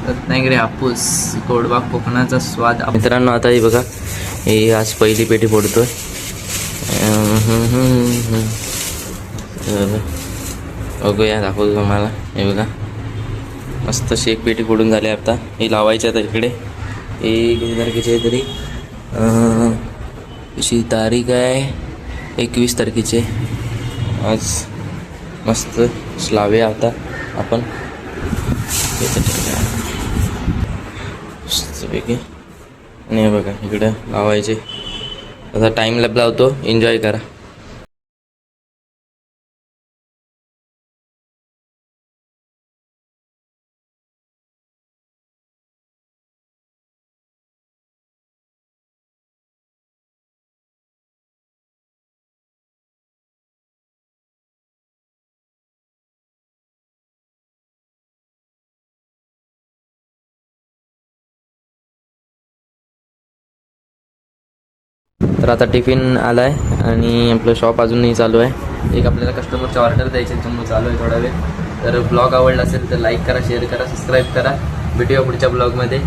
रत्नागिरी हापूस गोडवा कोकणाचा स्वाद. मित्रांनो आता हे बघा, हे आज पहिली पेटी फोडतोय. बघूया, दाखवतो तुम्हाला. हे बघा मस्त शेक पेटी फोडून झाली. आता हे लावायचे. आता इकडे हे किती तारखेची आहे तरी, अशी तारीख आहे 21 तारखेची. आज मस्त लावूया आता आपण मस्तपैकी. आणि बघा इकडं लावायचे. आता टाईम लॅब लावतो, एन्जॉय करा. तर आता टिफिन आला आहे आणि आपलं शॉप अजूनही चालू आहे. एक आपल्याला कस्टमरची ऑर्डर द्यायची, त्याच्यामुळे चालू आहे थोडा वेळ. तर ब्लॉग आवडला असेल तर लाईक करा, शेअर करा, सबस्क्राईब करा. भेटूया पुढच्या ब्लॉगमध्ये.